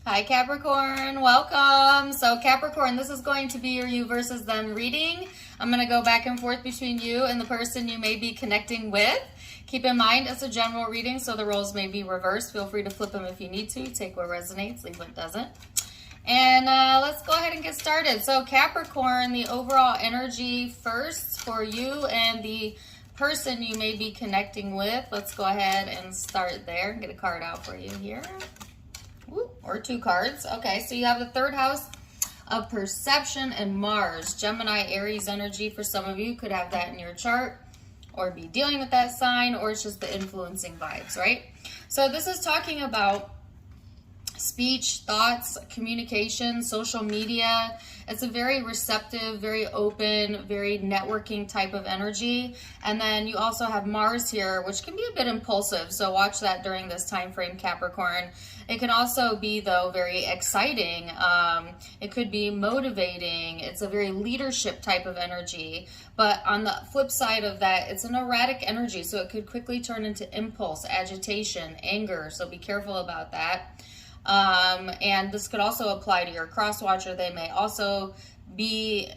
Hi Capricorn, welcome. So Capricorn, this is going to be your you versus them reading. I'm going to go back and forth between you and the person you may be connecting with. Keep in mind it's a general reading, so the roles may be reversed. Feel free to flip them if you need to. Take what resonates, leave what doesn't. And let's go ahead and get started. So Capricorn, the overall energy first for you and the person you may be connecting with. Let's go ahead and start there. Get a card out for you here. Or two cards. Okay, so you have the third house of perception and Mars. Gemini, Aries energy for some of you could have that in your chart or be dealing with that sign, or it's just the influencing vibes, right? So this is talking about speech, thoughts, communication, social media. It's a very receptive, very open, very networking type of energy. And then you also have Mars here, which can be a bit impulsive. So watch that during this time frame, Capricorn. It can also be, though, very exciting. It could be motivating. It's a very leadership type of energy. But on the flip side of that, it's an erratic energy. So it could quickly turn into impulse, agitation, anger. So be careful about that. And this could also apply to your cross watcher. They may also be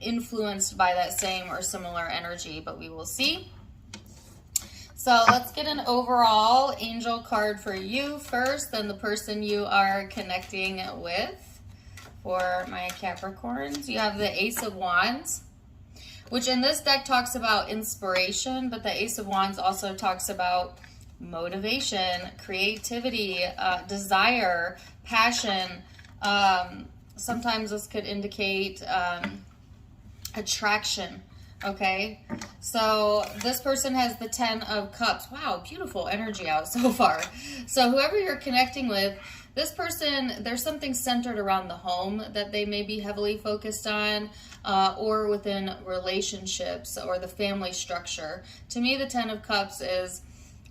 influenced by that same or similar energy, but we will see. So let's get an overall angel card for you first, then the person you are connecting with. For my Capricorns, you have the Ace of Wands, which in this deck talks about inspiration, but the Ace of Wands also talks about motivation, creativity, desire, passion. Sometimes this could indicate attraction. Okay, so this person has the 10 of Cups. Wow, beautiful energy out so far. So whoever you're connecting with, this person, there's something centered around the home that they may be heavily focused on, or within relationships or the family structure. To me, the 10 of Cups is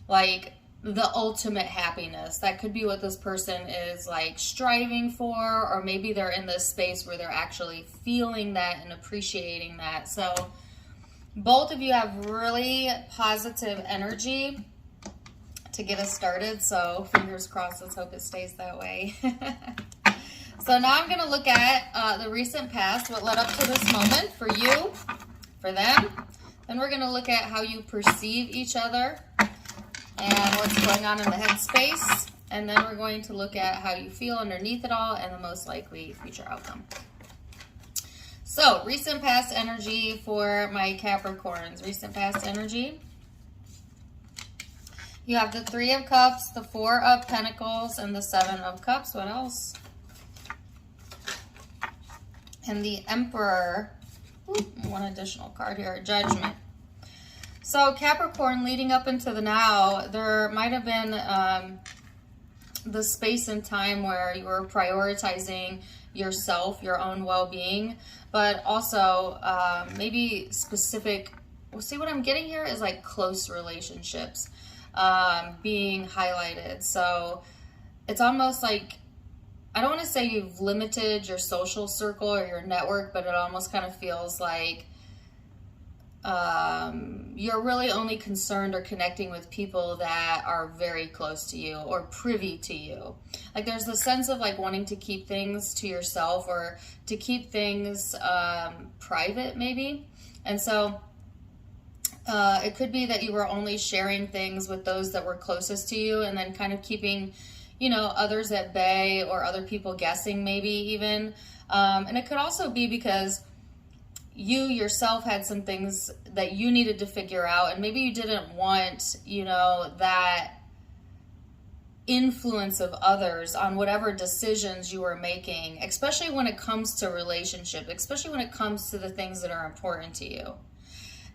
like the ultimate happiness. That could be what this person is like striving for, or maybe they're in this space where they're actually feeling that and appreciating that. So both of you have really positive energy to get us started. So fingers crossed, let's hope it stays that way. So now I'm going to look at the recent past, what led up to this moment for you, for them. Then we're going to look at how you perceive each other and what's going on in the headspace. And then we're going to look at how you feel underneath it all and the most likely future outcome. So, recent past energy for my Capricorns. Recent past energy. You have the 3 of Cups, the 4 of Pentacles, and the 7 of Cups. What else? And the Emperor. Ooh, one additional card here, Judgment. So Capricorn, leading up into the now, there might have been the space and time where you were prioritizing yourself, your own well-being, but also maybe specific, well, see what I'm getting here is like close relationships being highlighted. So it's almost like, I don't want to say you've limited your social circle or your network, but it almost kind of feels like you're really only concerned or connecting with people that are very close to you or privy to you. Like there's the sense of like wanting to keep things to yourself or to keep things private maybe. And so it could be that you were only sharing things with those that were closest to you and then kind of keeping, you know, others at bay or other people guessing maybe even. And it could also be because you yourself had some things that you needed to figure out, and maybe you didn't want, you know, that influence of others on whatever decisions you were making, especially when it comes to relationship, especially when it comes to the things that are important to you.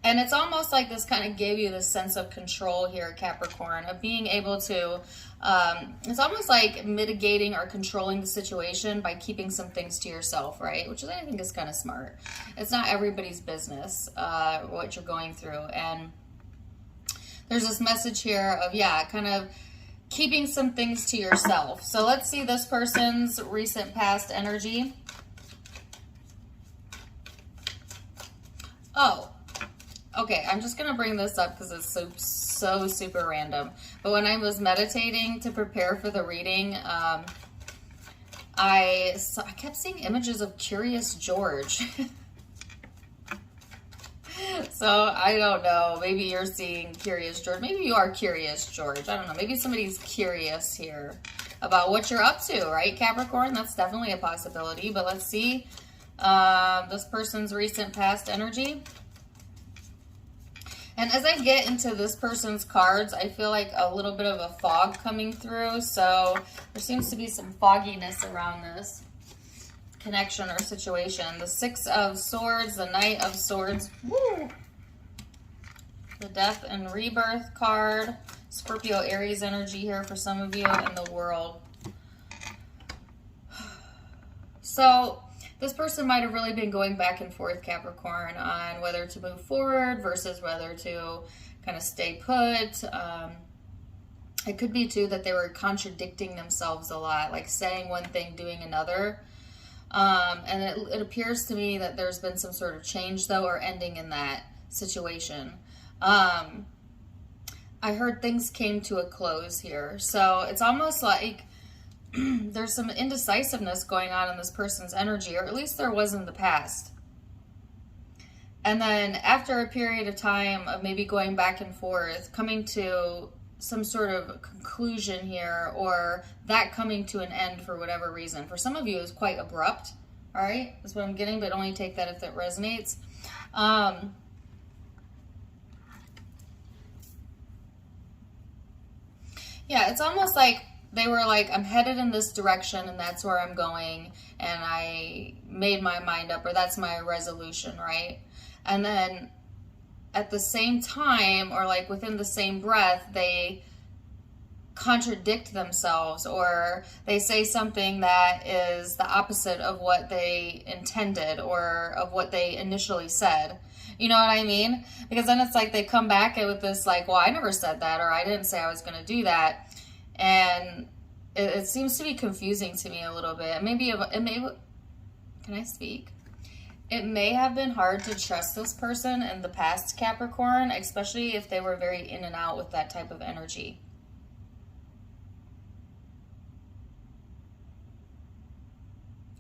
And it's almost like this kind of gave you this sense of control here, Capricorn, of being able to, it's almost like mitigating or controlling the situation by keeping some things to yourself, right? Which I think is kind of smart. It's not everybody's business what you're going through. And there's this message here of, yeah, kind of keeping some things to yourself. So let's see this person's recent past energy. Oh, okay, I'm just going to bring this up because it's so super random. But when I was meditating to prepare for the reading, I kept seeing images of Curious George. So I don't know. Maybe you're seeing Curious George. Maybe you are Curious George. I don't know. Maybe somebody's curious here about what you're up to, right, Capricorn? That's definitely a possibility. But let's see this person's recent past energy. And as I get into this person's cards, I feel like a little bit of a fog coming through. So there seems to be some fogginess around this connection or situation. The Six of Swords, the Knight of Swords, woo! The Death and Rebirth card, Scorpio, Aries energy here for some of you, and the World. So this person might have really been going back and forth, Capricorn, on whether to move forward versus whether to kind of stay put. It could be, too, that they were contradicting themselves a lot, like saying one thing, doing another. And it appears to me that there's been some sort of change, though, or ending in that situation. I heard things came to a close here. So it's almost like there's some indecisiveness going on in this person's energy, or at least there was in the past. And then after a period of time of maybe going back and forth, coming to some sort of conclusion here, or that coming to an end for whatever reason. For some of you, it was quite abrupt. All right, that's what I'm getting, but only take that if it resonates. Yeah, it's almost like they were like, I'm headed in this direction and that's where I'm going, and I made my mind up, or that's my resolution, right? And then at the same time, or like within the same breath, they contradict themselves, or they say something that is the opposite of what they intended or of what they initially said. You know what I mean? Because then it's like they come back with this like, well, I never said that, or I didn't say I was going to do that. And it seems to be confusing to me a little bit. Can I speak? It may have been hard to trust this person in the past, Capricorn, especially if they were very in and out with that type of energy.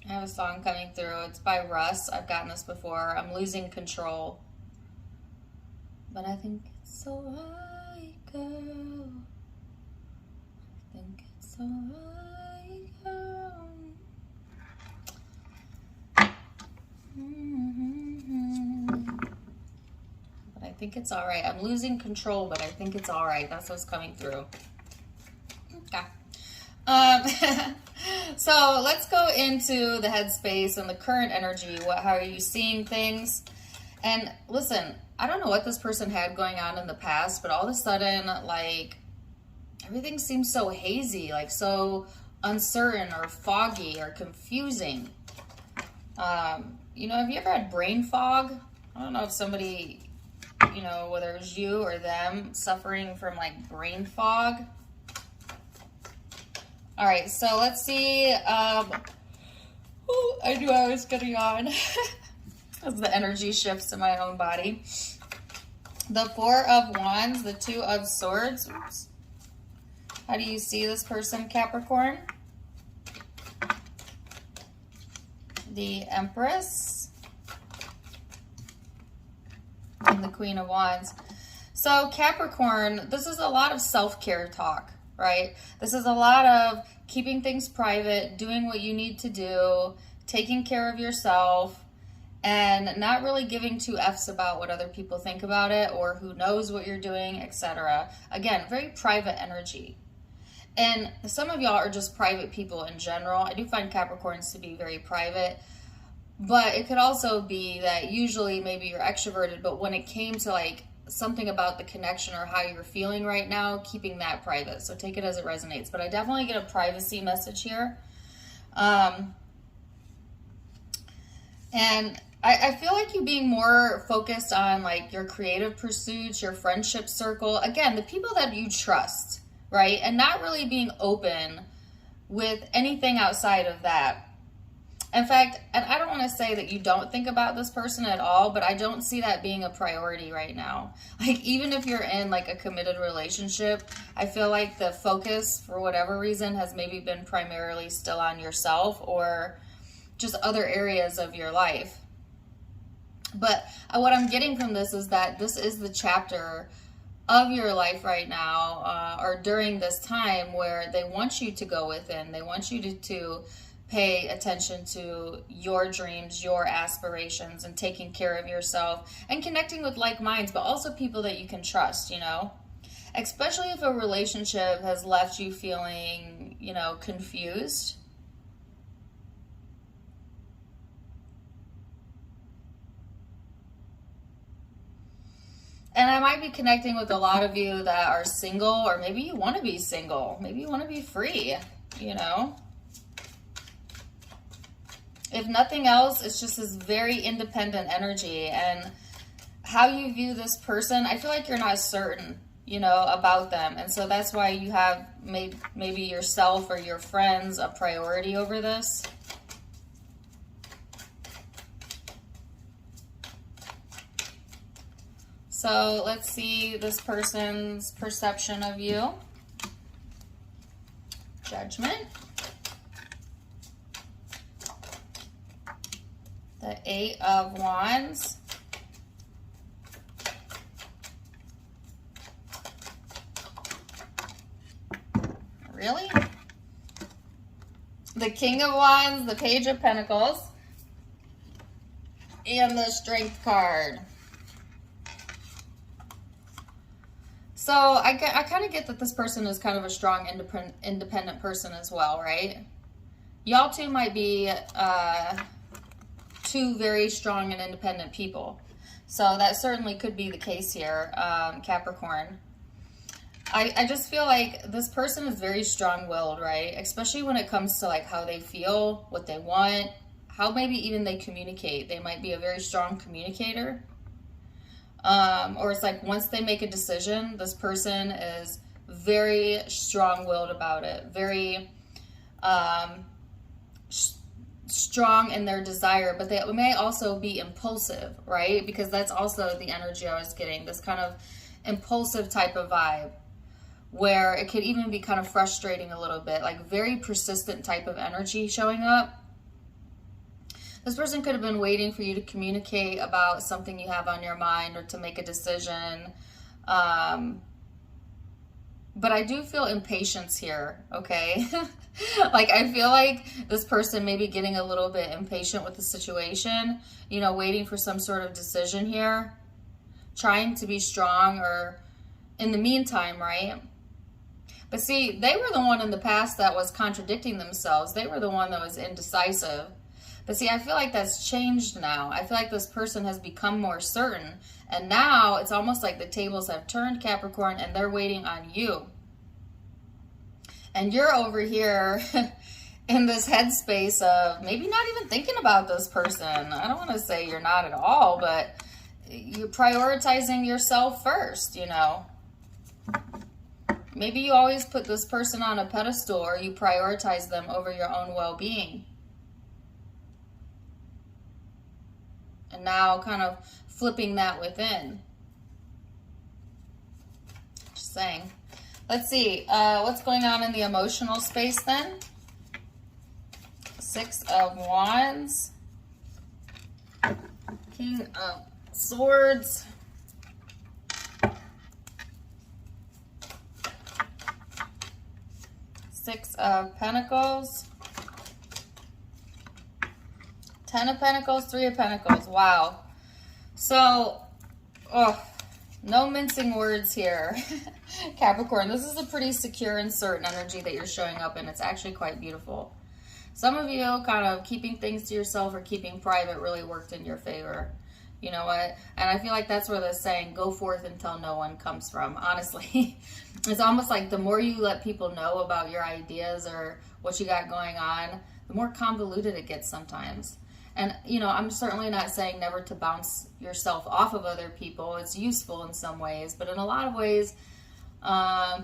I have a song coming through. It's by Russ. I've gotten this before. I'm losing control. But I think it's alright, girl. I think it's alright, girl. But I think it's alright. I'm losing control, but I think it's alright. That's what's coming through. Okay. So let's go into the headspace and the current energy. How are you seeing things? And listen, I don't know what this person had going on in the past, but all of a sudden, like, everything seems so hazy, like so uncertain or foggy or confusing. You know, have you ever had brain fog? I don't know if somebody, you know, whether it was you or them, suffering from like brain fog. All right, so let's see. I knew I was gonna yawn as the energy shifts in my own body. The Four of Wands, the Two of Swords. Oops. How do you see this person, Capricorn? The Empress and the Queen of Wands. So Capricorn, this is a lot of self-care talk, right? This is a lot of keeping things private, doing what you need to do, taking care of yourself, and not really giving two F's about what other people think about it or who knows what you're doing, etc. Again, very private energy. And some of y'all are just private people in general. I do find Capricorns to be very private, but it could also be that usually maybe you're extroverted, but when it came to like something about the connection or how you're feeling right now, keeping that private. So take it as it resonates. But I definitely get a privacy message here. And I feel like you being more focused on like your creative pursuits, your friendship circle. Again, the people that you trust, right? And not really being open with anything outside of that. In fact, and I don't want to say that you don't think about this person at all, but I don't see that being a priority right now. Like, even if you're in like a committed relationship, I feel like the focus, for whatever reason, has maybe been primarily still on yourself or just other areas of your life. But what I'm getting from this is that this is the chapter of your life right now, or during this time, where they want you to go within. They want you to pay attention to your dreams, your aspirations, and taking care of yourself and connecting with like minds, but also people that you can trust, you know, especially if a relationship has left you feeling, you know, confused. And I might be connecting with a lot of you that are single, or maybe you want to be single. Maybe you want to be free, you know. If nothing else, it's just this very independent energy. And how you view this person, I feel like you're not certain, you know, about them. And so that's why you have made maybe yourself or your friends a priority over this. So let's see this person's perception of you. Judgment. The 8 of Wands. Really? The King of Wands, the Page of Pentacles, and the Strength card. So I kind of get that this person is kind of a strong, independent person as well, right? Y'all two might be two very strong and independent people. So that certainly could be the case here, Capricorn. I just feel like this person is very strong-willed, right? Especially when it comes to like how they feel, what they want, how maybe even they communicate. They might be a very strong communicator. Or it's like once they make a decision, this person is very strong-willed about it. Very strong in their desire, but they may also be impulsive, right? Because that's also the energy I was getting, this kind of impulsive type of vibe, where it could even be kind of frustrating a little bit, like very persistent type of energy showing up. This person could have been waiting for you to communicate about something you have on your mind or to make a decision. But I do feel impatience here, okay? Like, I feel like this person may be getting a little bit impatient with the situation, you know, waiting for some sort of decision here, trying to be strong or in the meantime, right? But see, they were the one in the past that was contradicting themselves. They were the one that was indecisive. But see, I feel like that's changed now. I feel like this person has become more certain. And now it's almost like the tables have turned, Capricorn, and they're waiting on you. And you're over here in this headspace of maybe not even thinking about this person. I don't want to say you're not at all, but you're prioritizing yourself first, you know. Maybe you always put this person on a pedestal, or you prioritize them over your own well-being. And now kind of flipping that within. Just saying. Let's see. What's going on in the emotional space then? 6 of Wands. King of Swords. Six of Pentacles. 10 of Pentacles, 3 of Pentacles. Wow. So, no mincing words here. Capricorn, this is a pretty secure and certain energy that you're showing up in. It's actually quite beautiful. Some of you kind of keeping things to yourself or keeping private really worked in your favor. You know what? And I feel like that's where the saying, go forth and tell no one, comes from. Honestly, it's almost like the more you let people know about your ideas or what you got going on, the more convoluted it gets sometimes. And, you know, I'm certainly not saying never to bounce yourself off of other people. It's useful in some ways, but in a lot of ways,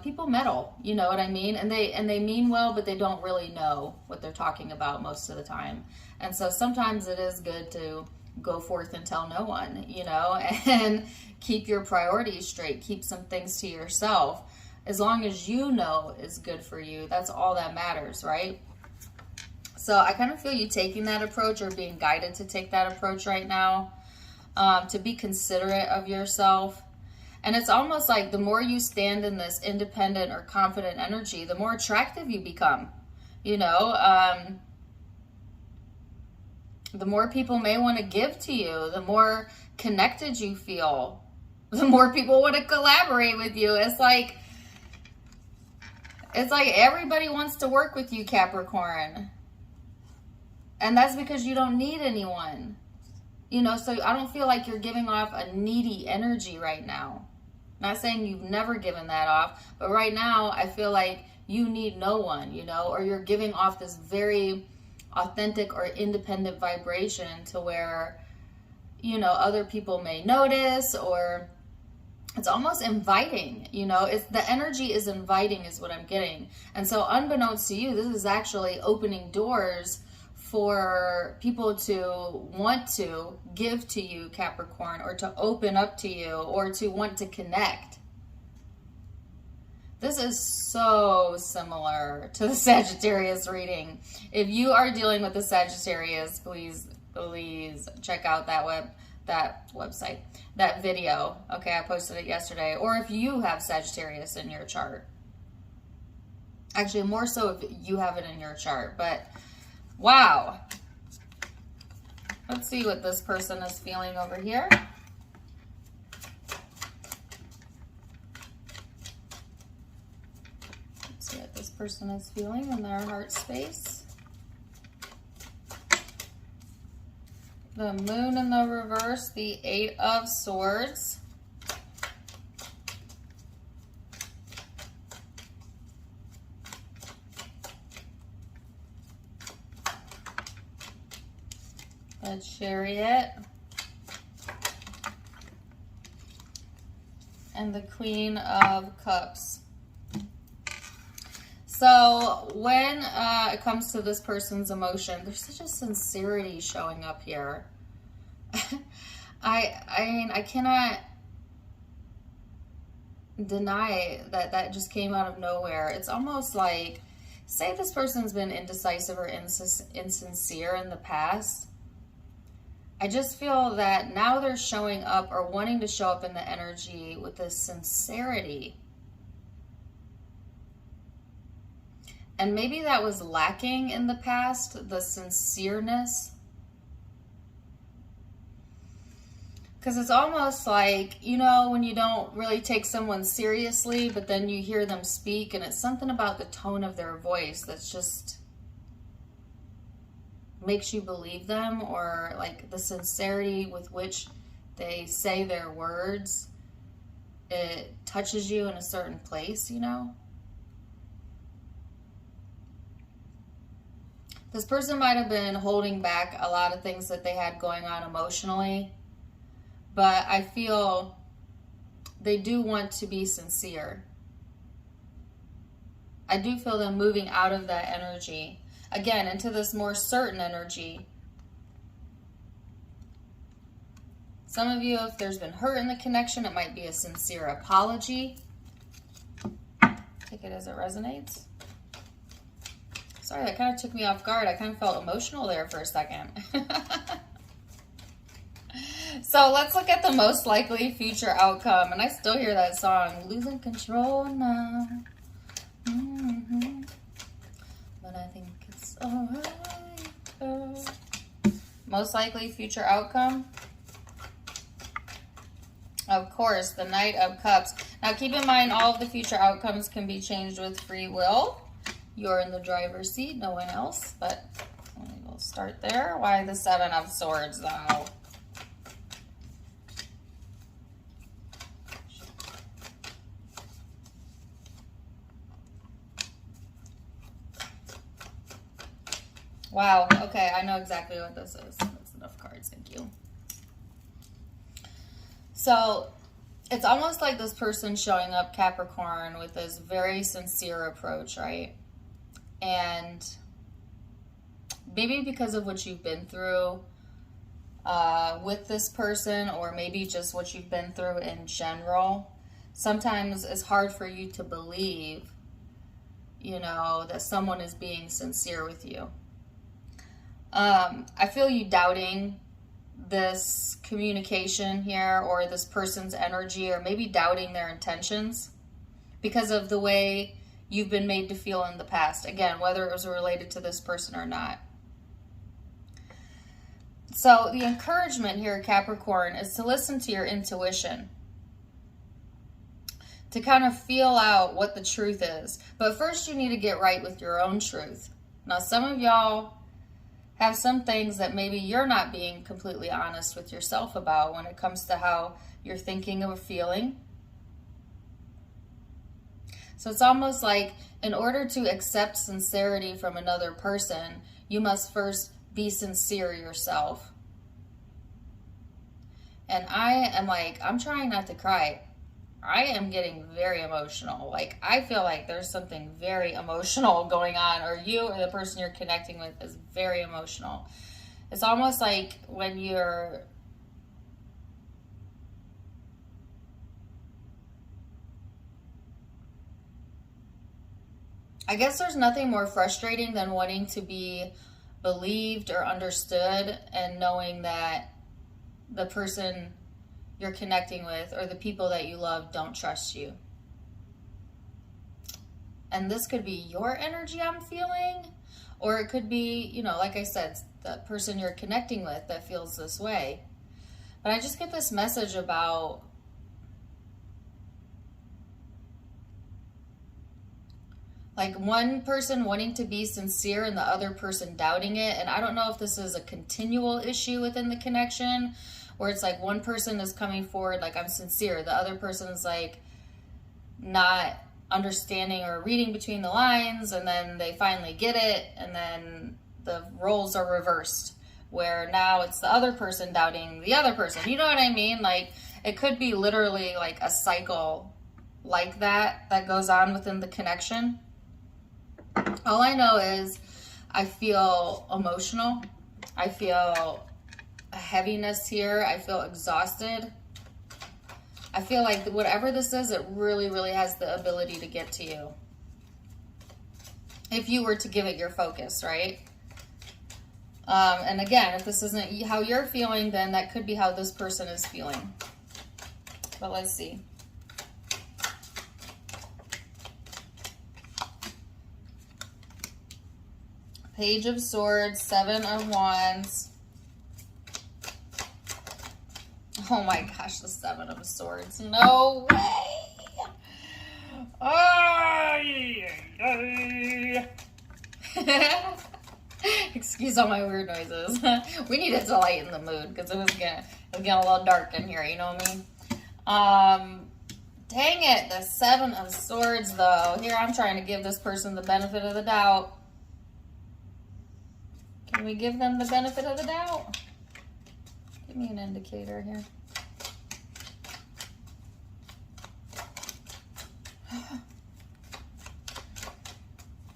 People meddle, you know what I mean? And they mean well, but they don't really know what they're talking about most of the time. And so sometimes it is good to go forth and tell no one, you know, and keep your priorities straight. Keep some things to yourself. As long as you know is good for you, that's all that matters, right? So I kind of feel you taking that approach, or being guided to take that approach right now, to be considerate of yourself. And it's almost like the more you stand in this independent or confident energy, the more attractive you become. You know, the more people may want to give to you, the more connected you feel, the more people want to collaborate with you. It's like everybody wants to work with you, Capricorn. And that's because you don't need anyone. You know, so I don't feel like you're giving off a needy energy right now. Not saying you've never given that off, but right now I feel like you need no one, you know, or you're giving off this very authentic or independent vibration to where, you know, other people may notice, or it's almost inviting, you know, it's the energy is inviting is what I'm getting. And so unbeknownst to you, this is actually opening doors for people to want to give to you, Capricorn, or to open up to you, or to want to connect. This is so similar to the Sagittarius reading. If you are dealing with the Sagittarius, please check out that website, that video. Okay, I posted it yesterday. Or if you have Sagittarius in your chart. Actually, more so if you have it in your chart, but wow. Let's see what this person is feeling over here. Let's see what this person is feeling in their heart space. The Moon in the reverse, the Eight of Swords. The Chariot, and the Queen of Cups. So when it comes to this person's emotion, there's such a sincerity showing up here. I mean, I cannot deny that just came out of nowhere. It's almost like, say this person's been indecisive or insincere in the past. I just feel that now they're showing up, or wanting to show up in the energy with this sincerity. And maybe that was lacking in the past, the sincereness. Because it's almost like, you know, when you don't really take someone seriously, but then you hear them speak, and it's something about the tone of their voice that's just makes you believe them, or like the sincerity with which they say their words, it touches you in a certain place, you know. This person might have been holding back a lot of things that they had going on emotionally, but I feel they do want to be sincere. I do feel them moving out of that energy, again, into this more certain energy. Some of you, if there's been hurt in the connection, it might be a sincere apology. Take it as it resonates. Sorry, that kind of took me off guard. I kind of felt emotional there for a second. So let's look at the most likely future outcome. And I still hear that song, Losing Control Now. But I think it's alright. Most likely future outcome. Of course, the Knight of Cups. Now keep in mind, all of the future outcomes can be changed with free will. You're in the driver's seat, no one else. But we'll start there. Why the Seven of Swords, though? Wow, okay, I know exactly what this is. That's enough cards, thank you. So, it's almost like this person showing up, Capricorn, with this very sincere approach, right? And maybe because of what you've been through with this person, or maybe just what you've been through in general, sometimes it's hard for you to believe, you know, that someone is being sincere with you. I feel you doubting this communication here, or this person's energy, or maybe doubting their intentions because of the way you've been made to feel in the past. Again, whether it was related to this person or not. So the encouragement here, Capricorn, is to listen to your intuition, to kind of feel out what the truth is. But first you need to get right with your own truth. Now, some of y'all have some things that maybe you're not being completely honest with yourself about when it comes to how you're thinking or feeling. So it's almost like, in order to accept sincerity from another person, you must first be sincere yourself. And I'm trying not to cry. I am getting very emotional. Like, I feel like there's something very emotional going on, or you or the person you're connecting with is very emotional. It's almost like when you're I guess there's nothing more frustrating than wanting to be believed or understood, and knowing that the person you're connecting with or the people that you love don't trust you. And this could be your energy I'm feeling, or it could be, you know, like I said, the person you're connecting with that feels this way. But I just get this message about like one person wanting to be sincere and the other person doubting it. And I don't know if this is a continual issue within the connection, where it's like one person is coming forward like, I'm sincere. The other person is like not understanding or reading between the lines, and then they finally get it, and then the roles are reversed, where now it's the other person doubting the other person. You know what I mean? Like, it could be literally like a cycle like that goes on within the connection. All I know is I feel emotional. I feel a heaviness here. I feel exhausted. I feel like whatever this is, it really, really has the ability to get to you. If you were to give it your focus, right? And again, if this isn't how you're feeling, then that could be how this person is feeling. But let's see. Page of Swords, Seven of Wands. Oh my gosh, the Seven of Swords. No way! Excuse all my weird noises. We needed to lighten the mood because it was getting a little dark in here, you know what I mean? Dang it, the Seven of Swords though. Here I'm trying to give this person the benefit of the doubt. Can we give them the benefit of the doubt? Give me an indicator here.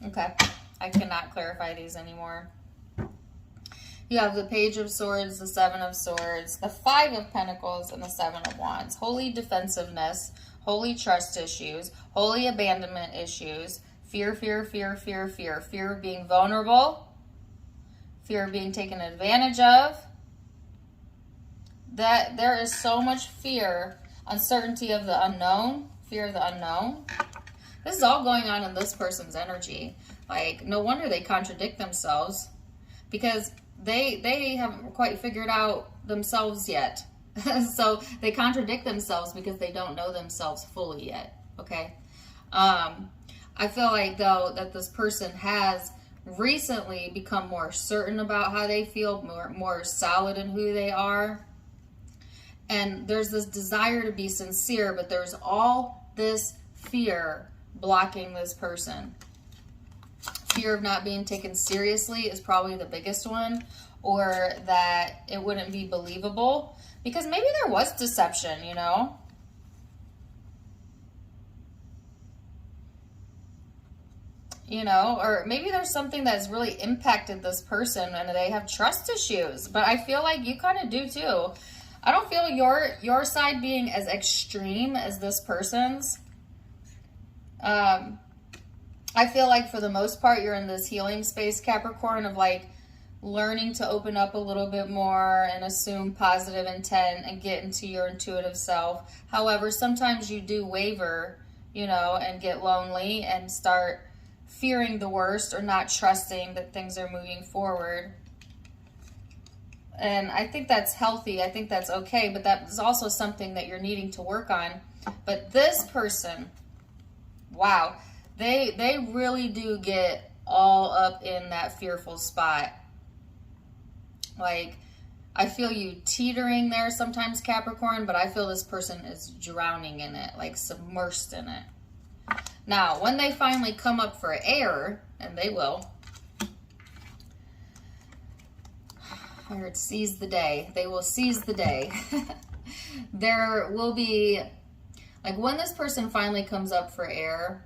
Okay, I cannot clarify these anymore. You have the Page of Swords, the Seven of Swords, the Five of Pentacles, and the Seven of Wands. Holy defensiveness, holy trust issues, holy abandonment issues, fear, fear, fear, fear, fear, fear of being vulnerable, fear of being taken advantage of. That there is so much fear, uncertainty of the unknown, fear of the unknown. This is all going on in this person's energy. Like, no wonder they contradict themselves, because they haven't quite figured out themselves yet. So they contradict themselves because they don't know themselves fully yet. Okay. I feel like though that this person has recently become more certain about how they feel, more solid in who they are. And there's this desire to be sincere, but there's all this fear blocking this person. Fear of not being taken seriously is probably the biggest one, or that it wouldn't be believable, because maybe there was deception, you know? you know, or maybe there's something that's really impacted this person and they have trust issues, but I feel like you kind of do too. I don't feel your side being as extreme as this person's. I feel like for the most part, you're in this healing space, Capricorn, of like learning to open up a little bit more and assume positive intent and get into your intuitive self. However, sometimes you do waver, you know, and get lonely and start fearing the worst or not trusting that things are moving forward. And I think that's healthy. I think that's okay, but that is also something that you're needing to work on. But this person, wow, they really do get all up in that fearful spot. Like, I feel you teetering there sometimes, Capricorn, but I feel this person is drowning in it, like submersed in it. Now, when they finally come up for air, and they will, I heard seize the day. They will seize the day. There will be, like when this person finally comes up for air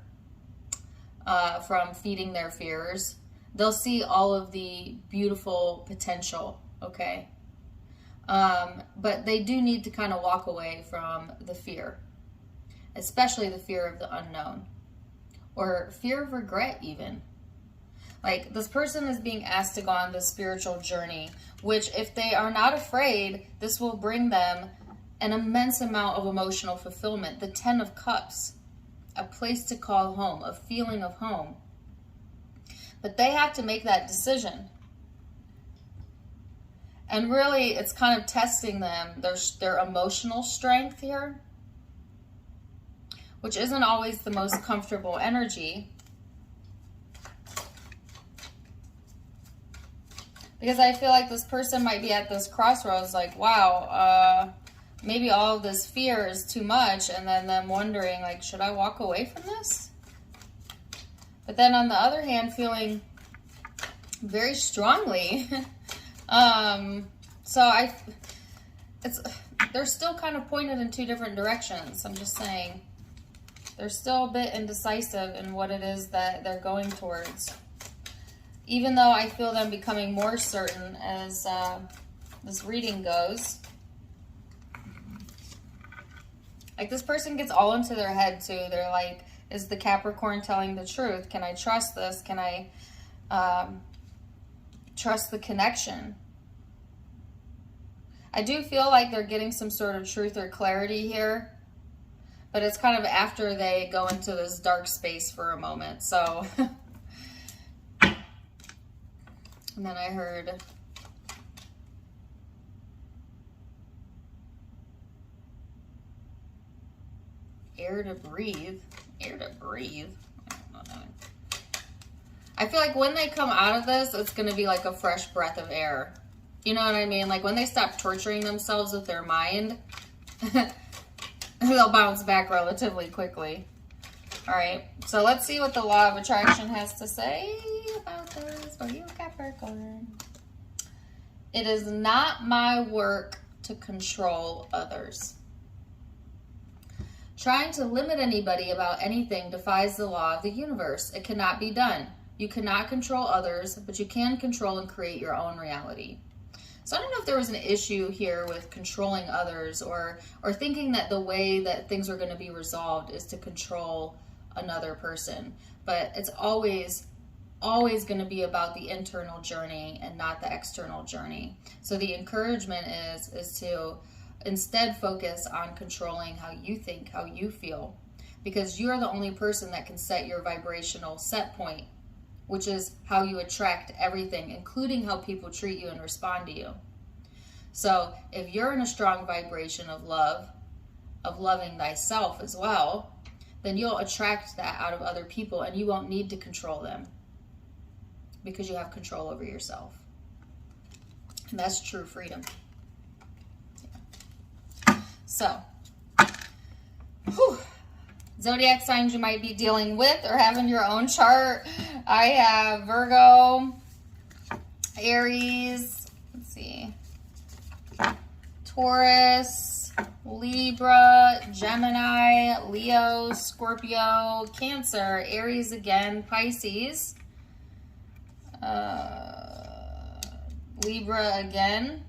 from feeding their fears, they'll see all of the beautiful potential, okay? But they do need to kind of walk away from the fear, especially the fear of the unknown or fear of regret even. Like, this person is being asked to go on this spiritual journey, which if they are not afraid, this will bring them an immense amount of emotional fulfillment. The 10 of Cups, a place to call home, a feeling of home. But they have to make that decision. And really, it's kind of testing them, their emotional strength here, which isn't always the most comfortable energy. Because I feel like this person might be at this crossroads, like, wow, maybe all of this fear is too much, and then them wondering, like, should I walk away from this? But then on the other hand, feeling very strongly. So they're still kind of pointed in two different directions. I'm just saying, they're still a bit indecisive in what it is that they're going towards. Even though I feel them becoming more certain as this reading goes. Like, this person gets all into their head too. They're like, is the Capricorn telling the truth? Can I trust this? Can I trust the connection? I do feel like they're getting some sort of truth or clarity here. But it's kind of after they go into this dark space for a moment. So... And then I heard air to breathe. Air to breathe. I don't know. I feel like when they come out of this, it's going to be like a fresh breath of air. You know what I mean? Like when they stop torturing themselves with their mind, they'll bounce back relatively quickly. All right, so let's see what the law of attraction has to say about this for you, Capricorn. It is not my work to control others. Trying to limit anybody about anything defies the law of the universe. It cannot be done. You cannot control others, but you can control and create your own reality. So I don't know if there was an issue here with controlling others or thinking that the way that things are going to be resolved is to control another person, but it's always going to be about the internal journey and not the external journey. So the encouragement is to instead focus on controlling how you think, how you feel, because you're the only person that can set your vibrational set point, which is how you attract everything, including how people treat you and respond to you. So if you're in a strong vibration of love, of loving thyself as well, then you'll attract that out of other people and you won't need to control them because you have control over yourself. And that's true freedom. Yeah. So, zodiac signs you might be dealing with or having your own chart. I have Virgo, Aries, let's see, Taurus, Libra, Gemini, Leo, Scorpio, Cancer, Aries again, Pisces, Libra again,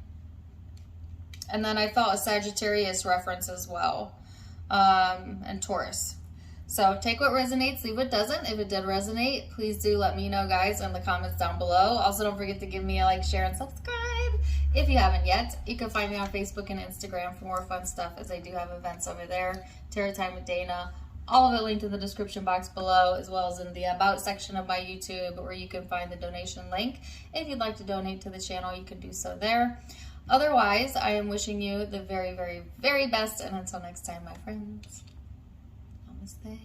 and then I felt a Sagittarius reference as well, and Taurus. So take what resonates, leave what doesn't. If it did resonate, please do let me know, guys, in the comments down below. Also, don't forget to give me a like, share, and subscribe if you haven't yet. You can find me on Facebook and Instagram for more fun stuff, as I do have events over there. Tarot Time with Dana. All of it linked in the description box below, as well as in the About section of my YouTube, where you can find the donation link. If you'd like to donate to the channel, you can do so there. Otherwise, I am wishing you the very, very, very best. And until next time, my friends, namaste.